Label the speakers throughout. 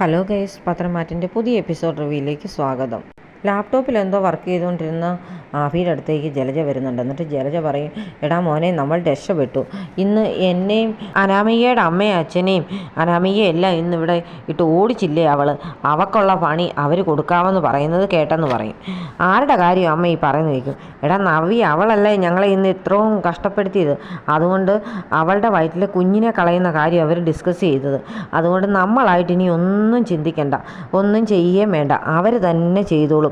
Speaker 1: Hello guys, പത്രമാറ്റിൻ്റെ പുതിയ episode റിവ്യൂയിലേക്ക് സ്വാഗതം. ലാപ്ടോപ്പിൽ എന്തോ വർക്ക് ചെയ്തുകൊണ്ടിരുന്ന ആഫിയുടെ അടുത്തേക്ക് ജലജ വരുന്നുണ്ട്. എന്നിട്ട് ജലജ പറയും, എടാ മോനെ, നമ്മൾ രക്ഷപ്പെട്ടു. ഇന്ന് എന്നെയും അനാമികയുടെ അമ്മയും അച്ഛനെയും അനാമികയെ എല്ലാം ഇന്നിവിടെ ഇട്ട് ഓടിച്ചില്ലേ അവക്കുള്ള പണി അവർ കൊടുക്കാമെന്ന് പറയുന്നത് കേട്ടെന്ന് പറയും. ആരുടെ കാര്യം അമ്മ ഈ പറയുന്നത് ചോദിക്കും. എടാ നവ്യ, അവളല്ലേ ഞങ്ങളെ ഇന്ന് ഇത്രയും കഷ്ടപ്പെടുത്തിയത്. അതുകൊണ്ട് അവളുടെ വയറ്റിൽ കുഞ്ഞിനെ കളയുന്ന കാര്യം അവർ ഡിസ്കസ് ചെയ്തത്. അതുകൊണ്ട് നമ്മളായിട്ട് ഇനി ഒന്നും ചിന്തിക്കണ്ട, ഒന്നും ചെയ്യുകയും വേണ്ട, അവർ തന്നെ ചെയ്തോളും.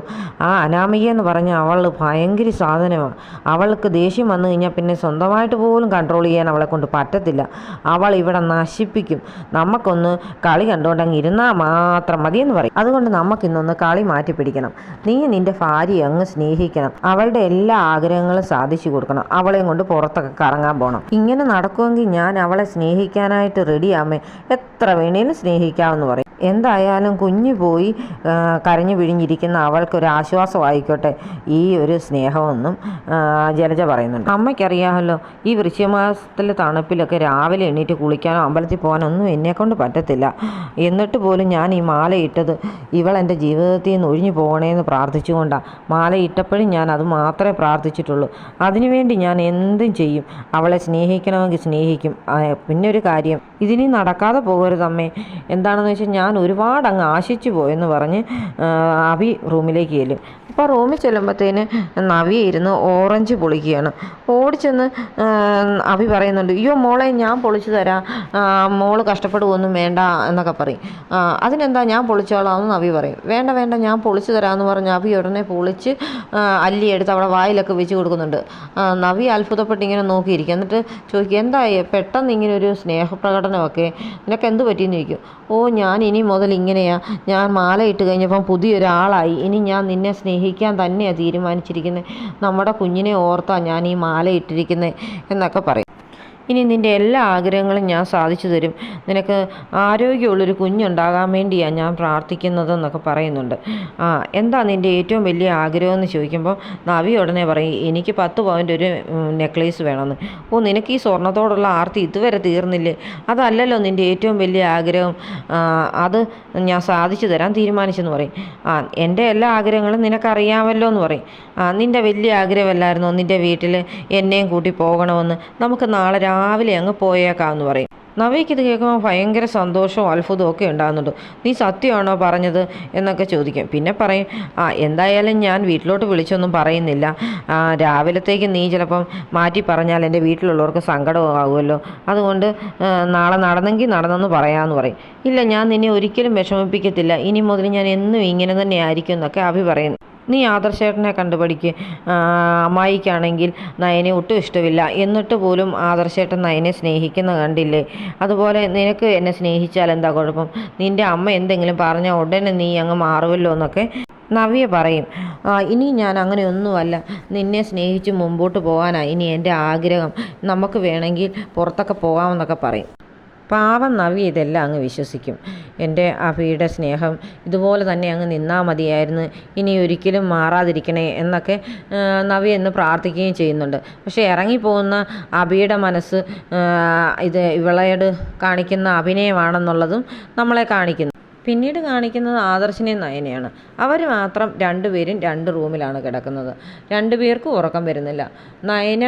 Speaker 1: ആ അനാമിക എന്ന് പറഞ്ഞാൽ അവൾ ഭയങ്കര സാധനമാണ്. അവൾക്ക് ദേഷ്യം വന്നു കഴിഞ്ഞാൽ പിന്നെ സ്വന്തമായിട്ട് പോലും കൺട്രോൾ ചെയ്യാൻ അവളെ കൊണ്ട് പറ്റത്തില്ല. അവൾ ഇവിടെ നശിപ്പിക്കും. നമുക്കൊന്ന് കളി കണ്ടുകൊണ്ടങ്ങ് ഇരുന്നാൽ മാത്രം മതിയെന്ന് പറയും. അതുകൊണ്ട് നമുക്കിന്നൊന്ന് കളി മാറ്റി പിടിക്കണം. നീ നിൻ്റെ ഭാര്യയെ അങ്ങ് സ്നേഹിക്കണം. അവളുടെ എല്ലാ ആഗ്രഹങ്ങളും സാധിച്ചു കൊടുക്കണം. അവളെയും കൊണ്ട് പുറത്തൊക്കെ കറങ്ങാൻ പോകണം. ഇങ്ങനെ നടക്കുമെങ്കിൽ ഞാൻ അവളെ സ്നേഹിക്കാനായിട്ട് റെഡിയാമേ, എത്ര വേണേലും സ്നേഹിക്കാമെന്ന് പറയും. എന്തായാലും കുഞ്ഞു പോയി കരഞ്ഞു പിഴിഞ്ഞിരിക്കുന്ന അവൾക്കൊരാശ്വാസമായിക്കോട്ടെ ഈ ഒരു സ്നേഹമെന്നും ജലജ പറയുന്നുണ്ട്. അമ്മയ്ക്കറിയാമല്ലോ, ഈ വൃശ്ചികമാസത്തിലെ തണുപ്പിലൊക്കെ രാവിലെ എണീറ്റ് കുളിക്കാനോ അമ്പലത്തിൽ പോകാനോ ഒന്നും എന്നെക്കൊണ്ട് പറ്റത്തില്ല. എന്നിട്ട് പോലും ഞാൻ ഈ മാല ഇട്ടത് ഇവളെൻ്റെ ജീവിതത്തിൽ നിന്ന് ഒഴിഞ്ഞു പോകണേന്ന് പ്രാർത്ഥിച്ചുകൊണ്ടാണ്. മാല ഇട്ടപ്പോഴും ഞാൻ അത് മാത്രമേ പ്രാർത്ഥിച്ചിട്ടുള്ളൂ. അതിനുവേണ്ടി ഞാൻ എന്തും ചെയ്യും. അവളെ സ്നേഹിക്കണമെങ്കിൽ സ്നേഹിക്കും. പിന്നെ ഒരു കാര്യം, ഇതിനി നടക്കാതെ പോകരുതമ്മേ. എന്താണെന്ന് വെച്ചാൽ ഞാൻ ഒരുപാട് അങ്ങ് ആശിച്ചു പോയെന്ന് പറഞ്ഞ് അഭി റൂമിലേക്ക് ചെല്ലും. അപ്പോൾ റൂമിൽ ചെല്ലുമ്പോഴത്തേന് നവ്യ ഇരുന്ന് ഓറഞ്ച് പൊളിക്കുകയാണ്. ഓടിച്ചെന്ന് അഭി പറയുന്നുണ്ട്, അയ്യോ മോളെ, ഞാൻ പൊളിച്ചു തരാം, മോള് കഷ്ടപ്പെടുകയൊന്നും വേണ്ട എന്നൊക്കെ പറയും. അതിനെന്താ, ഞാൻ പൊളിച്ചോളാം എന്ന് നവ്യ പറയും. വേണ്ട വേണ്ട, ഞാൻ പൊളിച്ചു തരാമെന്ന് പറഞ്ഞ് അഭി ഉടനെ പൊളിച്ച് അല്ലി എടുത്ത് അവിടെ വായിലൊക്കെ വെച്ച് കൊടുക്കുന്നുണ്ട്. നവ്യ അത്ഭുതപ്പെട്ട് ഇങ്ങനെ നോക്കിയിരിക്കും. എന്നിട്ട് ചോദിക്കും, എന്തായി പെട്ടെന്ന് ഇങ്ങനെ ഒരു സ്നേഹപ്രകടനമൊക്കെ, നിനക്ക് എന്ത് പറ്റിയെന്ന് ചോദിക്കും. ഓ, ഞാൻ ഇനി മുതൽ ഇങ്ങനെയാണ്, ഞാൻ മാല ഇട്ട് കഴിഞ്ഞപ്പം പുതിയൊരാളായി, ഇനി ഞാൻ നിന്നെ സ്നേഹിക്കാൻ തന്നെയാണ് തീരുമാനിച്ചിരിക്കുന്നത്, നമ്മുടെ കുഞ്ഞിനെ ഓർത്താണ് ഞാൻ ഈ മാല ഇട്ടിരിക്കുന്നത് എന്നൊക്കെ പറയും. ഇനി നിൻ്റെ എല്ലാ ആഗ്രഹങ്ങളും ഞാൻ സാധിച്ചു തരും, നിനക്ക് ആരോഗ്യമുള്ളൊരു കുഞ്ഞുണ്ടാകാൻ വേണ്ടിയാണ് ഞാൻ പ്രാർത്ഥിക്കുന്നതെന്നൊക്കെ പറയുന്നുണ്ട്. എന്താ നിൻ്റെ ഏറ്റവും വലിയ ആഗ്രഹം എന്ന് ചോദിക്കുമ്പോൾ നവ്യ ഉടനെ പറയും, എനിക്ക് 10 പവൻ്റെ ഒരു നെക്ലേസ് വേണമെന്ന്. ഓ, നിനക്ക് ഈ സ്വർണ്ണത്തോടുള്ള ആർത്തി ഇതുവരെ തീർന്നില്ലേ? അതല്ലല്ലോ നിൻ്റെ ഏറ്റവും വലിയ ആഗ്രഹം, അത് ഞാൻ സാധിച്ചു തരാൻ തീരുമാനിച്ചെന്ന് പറയും. എൻ്റെ എല്ലാ ആഗ്രഹങ്ങളും നിനക്കറിയാമല്ലോ എന്ന് പറയും. നിൻ്റെ വലിയ ആഗ്രഹമല്ലായിരുന്നോ നിൻ്റെ വീട്ടിൽ എന്നെയും കൂട്ടി പോകണമെന്ന്? നമുക്ക് നാളെ രാവിലെ അങ്ങ് പോയേക്കാമെന്ന് പറയും. നവ്യയ്ക്ക് ഇത് കേൾക്കുമ്പോൾ ഭയങ്കര സന്തോഷവും അത്ഭുതവും ഒക്കെ ഉണ്ടാകുന്നുണ്ട്. നീ സത്യമാണോ പറഞ്ഞത് എന്നൊക്കെ ചോദിക്കും. പിന്നെ പറയും, എന്തായാലും ഞാൻ വീട്ടിലോട്ട് വിളിച്ചൊന്നും പറയുന്നില്ല, രാവിലത്തേക്ക് നീ ചിലപ്പം മാറ്റി പറഞ്ഞാൽ എൻ്റെ വീട്ടിലുള്ളവർക്ക് സങ്കടമാകുമല്ലോ, അതുകൊണ്ട് നാളെ നടന്നെങ്കിൽ നടന്നെന്ന് പറയാമെന്ന് പറയും. ഇല്ല, ഞാൻ നിന്നെ ഒരിക്കലും വിഷമിപ്പിക്കത്തില്ല, ഇനി മുതൽ ഞാൻ എന്നും ഇങ്ങനെ തന്നെ ആയിരിക്കും എന്നൊക്കെ അഭി പറയുന്നു. നീ ആദർശേട്ടനെ കണ്ടുപഠിക്ക്. അമ്മായിക്കാണെങ്കിൽ നയനെ ഒട്ടും ഇഷ്ടമില്ല, എന്നിട്ട് പോലും ആദർശേട്ടൻ നയനെ സ്നേഹിക്കുന്ന കണ്ടില്ലേ? അതുപോലെ നിനക്ക് എന്നെ സ്നേഹിച്ചാൽ എന്താ കുഴപ്പം? നിൻ്റെ അമ്മ എന്തെങ്കിലും പറഞ്ഞാൽ ഉടനെ നീ അങ്ങ് മാറുമല്ലോ എന്നൊക്കെ നവ്യ പറയും. ഇനി ഞാൻ അങ്ങനെയൊന്നുമല്ല, നിന്നെ സ്നേഹിച്ച് മുമ്പോട്ട് പോകാനാണ് ഇനി എൻ്റെ ആഗ്രഹം, നമുക്ക് വേണമെങ്കിൽ പുറത്തൊക്കെ പോകാമെന്നൊക്കെ പറയും. പാവം നവ്യ ഇതെല്ലാം അങ്ങ് വിശ്വസിക്കും. എൻ്റെ അഭിയുടെ സ്നേഹം ഇതുപോലെ തന്നെ അങ്ങ് നിന്നാൽ മതിയായിരുന്നു, ഇനി ഒരിക്കലും മാറാതിരിക്കണേ എന്നൊക്കെ നവ്യ എന്ന് പ്രാർത്ഥിക്കുകയും ചെയ്യുന്നുണ്ട്. പക്ഷേ ഇറങ്ങിപ്പോകുന്ന അഭിയുടെ മനസ്സ് ഇത് ഇവളോട് കാണിക്കുന്ന അഭിനയമാണെന്നുള്ളതും നമ്മളെ കാണിക്കുന്നു. പിന്നീട് കാണിക്കുന്നത് ആദർശിനെയും നയനെയാണ്. അവർ മാത്രം രണ്ടുപേരും 2 റൂമിലാണ് കിടക്കുന്നത്. 2 പേർക്കും ഉറക്കം വരുന്നില്ല. നയന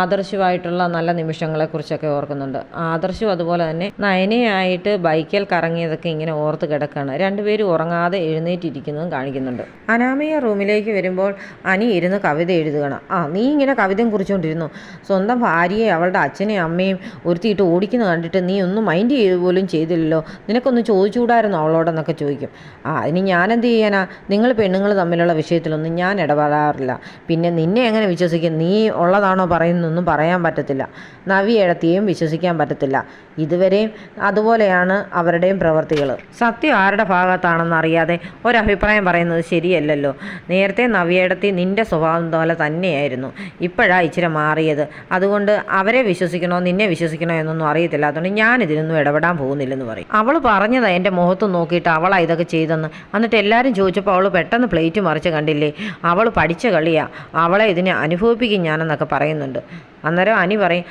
Speaker 1: ആദർശുമായിട്ടുള്ള നല്ല നിമിഷങ്ങളെക്കുറിച്ചൊക്കെ ഓർക്കുന്നുണ്ട്. ആദർശും അതുപോലെ തന്നെ നയനയായിട്ട് ബൈക്കിൽ കറങ്ങിയതൊക്കെ ഇങ്ങനെ ഓർത്ത് കിടക്കുകയാണ്. 2 പേരും ഉറങ്ങാതെ എഴുന്നേറ്റിരിക്കുന്നതും കാണിക്കുന്നുണ്ട്. അനാമിക റൂമിലേക്ക് വരുമ്പോൾ അനി ഇരുന്ന് കവിത എഴുതുകയാണ്. നീ ഇങ്ങനെ കവിതയും കുറിച്ചുകൊണ്ടിരുന്നു, സ്വന്തം ഭാര്യയെ അവളുടെ അച്ഛനെയും അമ്മയും ഒരുത്തിയിട്ട് ഓടിക്കുന്നത് കണ്ടിട്ട് നീ ഒന്നും മൈൻഡ് ചെയ്ത് പോലും ചെയ്തില്ലല്ലോ, നിനക്കൊന്ന് ചോദിച്ചുകൂടായിരുന്നു അവളോടെന്നൊക്കെ ചോദിക്കും. അതിന് ഞാനെന്ത് ചെയ്യാനാ? നിങ്ങൾ പെണ്ണുങ്ങൾ തമ്മിലുള്ള വിഷയത്തിലൊന്നും ഞാൻ ഇടപെടാറില്ല. പിന്നെ നിന്നെ എങ്ങനെ വിശ്വസിക്കും? നീ ഉള്ളതാണോ പറയുന്നൊന്നും പറയാൻ പറ്റത്തില്ല. നവ്യയെയും വിശ്വസിക്കാൻ പറ്റത്തില്ല. ഇതുവരെയും അതുപോലെയാണ് അവരുടെയും പ്രവർത്തികൾ. സത്യം ആരുടെ ഭാഗത്താണെന്ന് അറിയാതെ ഒരഭിപ്രായം പറയുന്നത് ശരിയല്ലല്ലോ. നേരത്തെ നവ്യയെടത്തി നിൻ്റെ സ്വഭാവം പോലെ തന്നെയായിരുന്നു, ഇപ്പോഴാണ് ഇച്ചിരി മാറിയത്. അതുകൊണ്ട് അവരെ വിശ്വസിക്കണോ നിന്നെ വിശ്വസിക്കണോ എന്നൊന്നും അറിയത്തില്ല. അതുകൊണ്ട് ഞാനിതിനൊന്നും ഇടപെടാൻ പോകുന്നില്ലെന്ന് പറയും. അവൾ പറഞ്ഞതാണ് എൻ്റെ മുഖത്ത് നോക്കിയിട്ട് അവളാ ഇതൊക്കെ ചെയ്തെന്ന്. എന്നിട്ട് എല്ലാവരും ചോദിച്ചപ്പോൾ അവൾ പെട്ടെന്ന് പ്ലേറ്റ് മറിച്ച് കണ്ടില്ലേ? അവൾ പഠിച്ച കളിയാ, അവളെ ഇതിനെ അനുഭവിപ്പിക്കും ഞാനെന്നൊക്കെ പറയുന്നുണ്ട്. അന്നേരം അനി പറയും,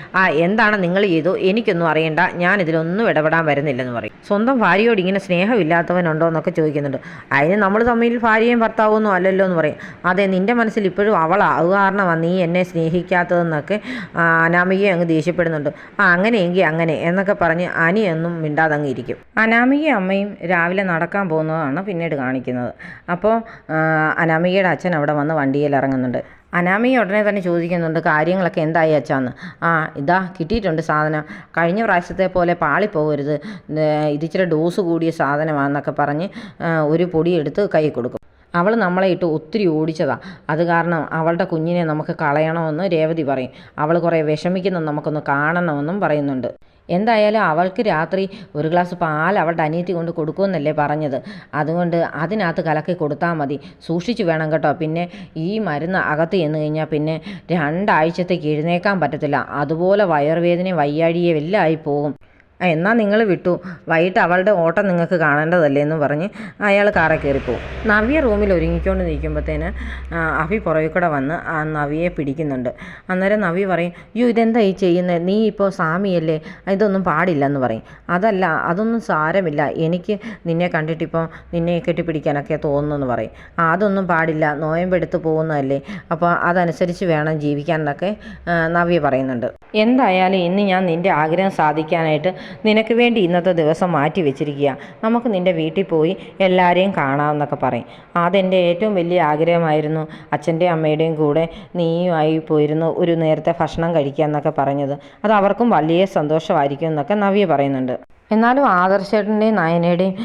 Speaker 1: എന്താണ് നിങ്ങൾ ചെയ്തു, എനിക്കൊന്നും അറിയണ്ട, ഞാൻ ഇതിലൊന്നും ഇടപെടാൻ വരുന്നില്ലെന്ന് പറയും. സ്വന്തം ഭാര്യയോട് ഇങ്ങനെ സ്നേഹമില്ലാത്തവനുണ്ടോ എന്നൊക്കെ ചോദിക്കുന്നുണ്ട്. അതിന് നമ്മൾ തമ്മിൽ ഭാര്യയും ഭർത്താവൊന്നും അല്ലല്ലോ എന്ന് പറയും. അതെ, നിൻ്റെ മനസ്സിൽ ഇപ്പോഴും അത് കാരണമാണ് നീ എന്നെ സ്നേഹിക്കാത്തതെന്നൊക്കെ അനാമിക അങ്ങ് ദേഷ്യപ്പെടുന്നുണ്ട്. അങ്ങനെയെങ്കിൽ അങ്ങനെ എന്നൊക്കെ പറഞ്ഞ് അനിയൊന്നും മിണ്ടാതങ്ങ് ഇരിക്കും. അനാമിക അമ്മയും രാവിലെ നടക്കാൻ പോകുന്നതാണ് പിന്നീട് കാണിക്കുന്നത്. അപ്പോൾ അനാമികയുടെ അച്ഛൻ അവിടെ വന്ന് വണ്ടിയിൽ ഇറങ്ങുന്നുണ്ട്. അനാമിക ഉടനെ തന്നെ ചോദിക്കുന്നുണ്ട്, കാര്യങ്ങളൊക്കെ എന്തായി അച്ഛാന്ന്. ഇതാ കിട്ടിയിട്ടുണ്ട് സാധനം, കഴിഞ്ഞ പ്രാവശ്യത്തെ പോലെ പാളിപ്പോകരുത്, ഇതിച്ചിരി ഡോസ് കൂടിയ സാധനമാണെന്നൊക്കെ പറഞ്ഞ് ഒരു പൊടി എടുത്ത് കൈ കൊടുക്കും. അവൾ നമ്മളെ ഇട്ട് ഒത്തിരി ഓടിച്ചതാണ്, അത് കാരണം അവളുടെ കുഞ്ഞിനെ നമുക്ക് കളയണമെന്ന് രേവതി പറയും. അവൾ കുറേ വിഷമിക്കുന്നത് നമുക്കൊന്ന് കാണണമെന്നും പറയുന്നുണ്ട്. എന്തായാലും അവൾക്ക് രാത്രി ഒരു ഗ്ലാസ് പാൽ അവളുടെ അനിയത്തി കൊണ്ട് കൊടുക്കുമെന്നല്ലേ പറഞ്ഞത്, അതുകൊണ്ട് അതിനകത്ത് കലക്കി കൊടുത്താൽ മതി. സൂക്ഷിച്ച് വേണം കേട്ടോ, പിന്നെ ഈ മരുന്ന് അകത്ത് ചെന്ന് കഴിഞ്ഞാൽ പിന്നെ 2 ആഴ്ചത്തേക്ക് എഴുന്നേക്കാൻ പറ്റത്തില്ല, അതുപോലെ വയറുവേദനയും വയ്യാഴിയും എല്ലാം ആയി പോകും. എന്നാൽ നിങ്ങൾ വിട്ടു, വൈകിട്ട് അവളുടെ ഓട്ടം നിങ്ങൾക്ക് കാണേണ്ടതല്ലേ എന്ന് പറഞ്ഞ് അയാൾ കാറെ കയറിപ്പോവും. നവ്യ റൂമിൽ ഒരുങ്ങിക്കൊണ്ട് നിൽക്കുമ്പോഴത്തേന് അഭി പുറകിൽ കൂടെ വന്ന് ആ നവിയെ പിടിക്കുന്നുണ്ട്. അന്നേരം നവ്യ പറയും, ഇതെന്താ ഈ ചെയ്യുന്നത്, നീ ഇപ്പോൾ സാമിയല്ലേ, ഇതൊന്നും പാടില്ലെന്ന് പറയും. അതൊന്നും സാരമില്ല, എനിക്ക് നിന്നെ കണ്ടിട്ടിപ്പോൾ നിന്നെ കെട്ടിപ്പിടിക്കാനൊക്കെ തോന്നുന്നു പറയും. അതൊന്നും പാടില്ല, നോയമ്പെടുത്ത് പോകുന്നതല്ലേ, അപ്പോൾ അതനുസരിച്ച് വേണം ജീവിക്കാനൊക്കെ നവ്യ പറയുന്നുണ്ട്. എന്തായാലും ഇന്ന് ഞാൻ നിൻ്റെ ആഗ്രഹം സാധിക്കാനായിട്ട് നിനക്ക് വേണ്ടി ഇന്നത്തെ ദിവസം മാറ്റി വെച്ചിരിക്കുക, നമുക്ക് നിൻ്റെ വീട്ടിൽ പോയി എല്ലാവരെയും കാണാമെന്നൊക്കെ പറയും. അതെൻ്റെ ഏറ്റവും വലിയ ആഗ്രഹമായിരുന്നു, അച്ഛൻ്റെയും അമ്മയുടെയും കൂടെ നീയുമായി പോയിരുന്നു ഒരു നേരത്തെ ഭക്ഷണം കഴിക്കുക എന്നൊക്കെ പറഞ്ഞത്, അത് അവർക്കും വലിയ സന്തോഷമായിരിക്കും എന്നൊക്കെ നവ്യ പറയുന്നുണ്ട്. എന്നാലും ആദർശേട്ടൻ്റെയും നയനയുടെയും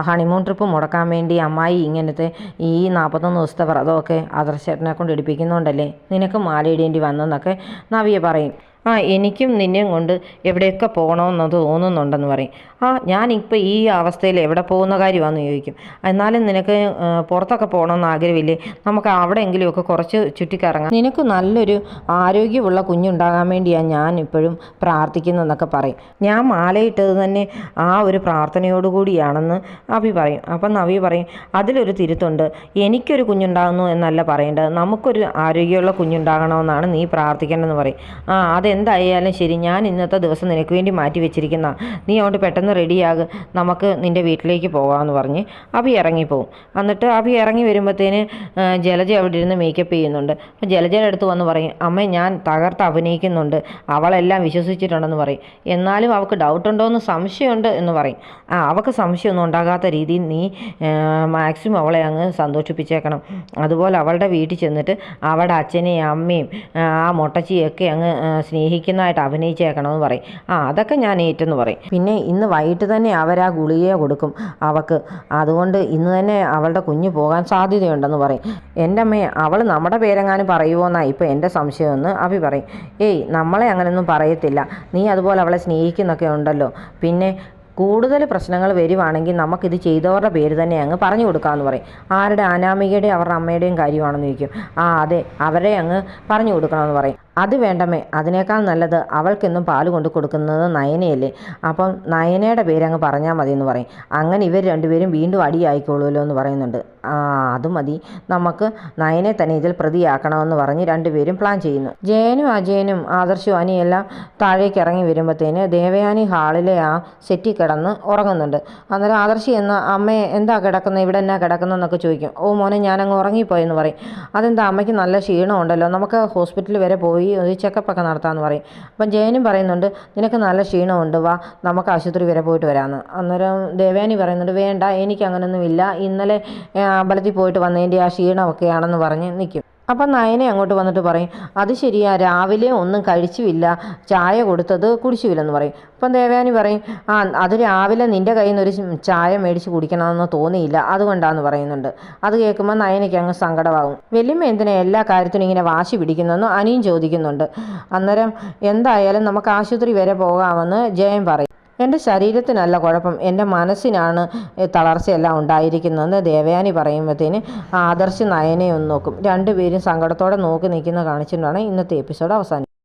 Speaker 1: ഹണിമൂൺ ട്രിപ്പ് മുടക്കാൻ വേണ്ടി അമ്മായി ഇങ്ങനത്തെ ഈ 41 ദിവസത്തെ വ്രതമൊക്കെ ആദർശേട്ടനെ കൊണ്ട് എടുപ്പിക്കുന്നതുകൊണ്ടല്ലേ നിനക്ക് മാലയിടേണ്ടി വന്നെന്നൊക്കെ നവ്യ പറയും. എനിക്കും നിന്നെയും കൊണ്ട് എവിടെയൊക്കെ പോകണമെന്ന് തോന്നുന്നുണ്ടെന്ന് പറയും. ഞാനിപ്പോൾ ഈ അവസ്ഥയിൽ എവിടെ പോകുന്ന കാര്യമാണെന്ന് ചോദിക്കും. എന്നാലും നിനക്ക് പുറത്തൊക്കെ പോകണമെന്ന് ആഗ്രഹമില്ലേ, നമുക്ക് അവിടെയെങ്കിലുമൊക്കെ കുറച്ച് ചുറ്റിക്കറങ്ങാം, നിനക്ക് നല്ലൊരു ആരോഗ്യമുള്ള കുഞ്ഞുണ്ടാകാൻ വേണ്ടിയാണ് ഞാൻ ഇപ്പോഴും പ്രാർത്ഥിക്കുന്നതെന്നൊക്കെ പറയും. ഞാൻ മാലയിട്ടത് തന്നെ ആ ഒരു പ്രാർത്ഥനയോടുകൂടിയാണെന്ന് അഭി പറയും. അപ്പം നവി പറയും, അതിലൊരു തിരുത്തുണ്ട്, എനിക്കൊരു കുഞ്ഞുണ്ടാകുന്നു എന്നല്ല പറയേണ്ടത്, നമുക്കൊരു ആരോഗ്യമുള്ള കുഞ്ഞുണ്ടാകണമെന്നാണ് നീ പ്രാർത്ഥിക്കേണ്ടതെന്ന് പറയും. അതെന്തായാലും ശരി, ഞാൻ ഇന്നത്തെ ദിവസം നിനക്ക് വേണ്ടി മാറ്റി വെച്ചിരിക്കുന്ന, നീ അങ്ങോട്ട് പെട്ടെന്ന് റെഡിയാകും, നമുക്ക് നിൻ്റെ വീട്ടിലേക്ക് പോകാമെന്ന് പറഞ്ഞ് അഭി ഇറങ്ങിപ്പോവും. എന്നിട്ട് അഭി ഇറങ്ങി വരുമ്പോഴത്തേന് ജലജ അവിടെ ഇരുന്ന് മേക്കപ്പ് ചെയ്യുന്നുണ്ട്. അപ്പോൾ ജലജയുടെ അടുത്ത് വന്ന് പറയും, അമ്മ ഞാൻ തകർത്ത് അഭിനയിക്കുന്നുണ്ട്, അവളെല്ലാം വിശ്വസിച്ചിട്ടുണ്ടെന്ന് പറയും. എന്നാലും അവൾക്ക് ഡൗട്ടുണ്ടോയെന്ന് സംശയമുണ്ട് എന്ന് പറയും. അവൾക്ക് സംശയമൊന്നും ഉണ്ടാകാത്ത രീതിയിൽ നീ മാക്സിമം അവളെ അങ്ങ് സന്തോഷിപ്പിച്ചേക്കണം. അതുപോലെ അവളുടെ വീട്ടിൽ ചെന്നിട്ട് അവളുടെ അച്ഛനെയും അമ്മയും ആ മൊട്ടച്ചിയൊക്കെ അങ്ങ് സ്നേഹിക്കുന്നതായിട്ട് അഭിനയിച്ചേക്കണമെന്ന് പറയും. അതൊക്കെ ഞാൻ ഏറ്റെന്ന് പറയും. പിന്നെ ഇന്ന് വൈകിട്ട് തന്നെ അവരാ ഗുളികയെ കൊടുക്കും അവൾക്ക്, അതുകൊണ്ട് ഇന്ന് തന്നെ അവളുടെ കുഞ്ഞ് പോകാൻ സാധ്യതയുണ്ടെന്ന് പറയും. എൻ്റെ അമ്മയെ അവൾ നമ്മുടെ പേരെങ്ങാനും പറയുമോന്നാണ് ഇപ്പോൾ എൻ്റെ സംശയമെന്ന് അഭി പറയും. നമ്മളെ അങ്ങനെയൊന്നും പറയത്തില്ല, നീ അതുപോലെ അവളെ സ്നേഹിക്കുന്നൊക്കെ ഉണ്ടല്ലോ, പിന്നെ കൂടുതൽ പ്രശ്നങ്ങൾ വരുവാണെങ്കിൽ നമുക്കിത് ചെയ്തവരുടെ പേര് തന്നെ അങ്ങ് പറഞ്ഞു കൊടുക്കാമെന്ന് പറയും. ആരുടെ, അനാമികയുടെയും അവരുടെ അമ്മയുടെയും കാര്യമാണെന്ന് ചോദിക്കും. അതെ, അവരെ അങ്ങ് പറഞ്ഞു കൊടുക്കണമെന്ന് പറയും. അത് വേണ്ടമേ, അതിനേക്കാൾ നല്ലത് അവൾക്കെന്നും പാല് കൊണ്ട് കൊടുക്കുന്നത് നയനയല്ലേ, അപ്പം നയനയുടെ പേരങ്ങ് പറഞ്ഞാൽ മതി എന്ന് പറയും. അങ്ങനെ ഇവർ രണ്ടുപേരും വീണ്ടും അടിയായിക്കോളുമല്ലോ എന്ന് പറയുന്നുണ്ട്. അത് മതി, നമുക്ക് നയനെ തന്നെ ഇതിൽ പ്രതിയാക്കണമെന്ന് പറഞ്ഞ് രണ്ടുപേരും പ്ലാൻ ചെയ്യുന്നു. ജയനും അജയനും ആദർശും അനിയെല്ലാം താഴേക്ക് ഇറങ്ങി വരുമ്പോഴത്തേന് ദേവയാനി ഹാളിലെ ആ സെറ്റിൽ കിടന്ന് ഉറങ്ങുന്നുണ്ട്. അന്നേരം ആദർശി എന്ന അമ്മയെ എന്താ കിടക്കുന്നത്, ഇവിടെ എന്നാ കിടക്കുന്നതെന്നൊക്കെ ചോദിക്കും. മോനെ ഞാനങ്ങ് ഉറങ്ങിപ്പോയെന്ന് പറയും. അതെന്താ, അമ്മയ്ക്ക് നല്ല ക്ഷീണമുണ്ടല്ലോ, നമുക്ക് ഹോസ്പിറ്റലിൽ വരെ പോയി ഒരു ചെക്കപ്പൊക്കെ നടത്താമെന്ന് പറയും. അപ്പം ജയനും പറയുന്നുണ്ട്, നിനക്ക് നല്ല ക്ഷീണമുണ്ട്, വാ നമുക്ക് ആശുപത്രി വരെ പോയിട്ട് വരാമെന്ന്. അന്നേരം ദേവയാനി പറയുന്നുണ്ട്, വേണ്ട എനിക്ക് അങ്ങനെയൊന്നുമില്ല, ഇന്നലെ അമ്പലത്തിൽ പോയിട്ട് വന്നതിൻ്റെ ആ ക്ഷീണമൊക്കെയാണെന്ന് പറഞ്ഞ് നിൽക്കും. അപ്പം നയനെ അങ്ങോട്ട് വന്നിട്ട് പറയും, അത് ശരിയാ, രാവിലെ ഒന്നും കഴിച്ചുമില്ല, ചായ കൊടുത്തത് കുടിച്ചുമില്ലെന്ന് പറയും. അപ്പം ദേവയാനി പറയും, അത് രാവിലെ നിൻ്റെ കയ്യിൽ നിന്ന് ഒരു ചായ മേടിച്ച് കുടിക്കണമെന്ന് തോന്നിയില്ല, അതുകൊണ്ടാന്ന് പറയുന്നുണ്ട്. അത് കേൾക്കുമ്പോൾ നയനയ്ക്ക് അങ്ങ് സങ്കടമാകും. വല്യമ്മ എന്തിനാ എല്ലാ കാര്യത്തിനും ഇങ്ങനെ വാശി പിടിക്കുന്നതെന്ന് അനിയും ചോദിക്കുന്നുണ്ട്. അന്നേരം എന്തായാലും നമുക്ക് ആശുപത്രി വരെ പോകാമെന്ന് ജയൻ പറയും. എൻ്റെ ശരീരത്തിനല്ല കുഴപ്പം, എൻ്റെ മനസ്സിനാണ് തളർച്ചയെല്ലാം ഉണ്ടായിരിക്കുന്നതെന്ന് ദേവയാനി പറയുമ്പോഴത്തേന് ആദർശ് നയനെ ഒന്ന് നോക്കും. രണ്ടുപേരും സങ്കടത്തോടെ നോക്കി നിൽക്കുന്ന കാണിച്ചിട്ടാണ് ഇന്നത്തെ എപ്പിസോഡ് അവസാനിക്കുന്നത്.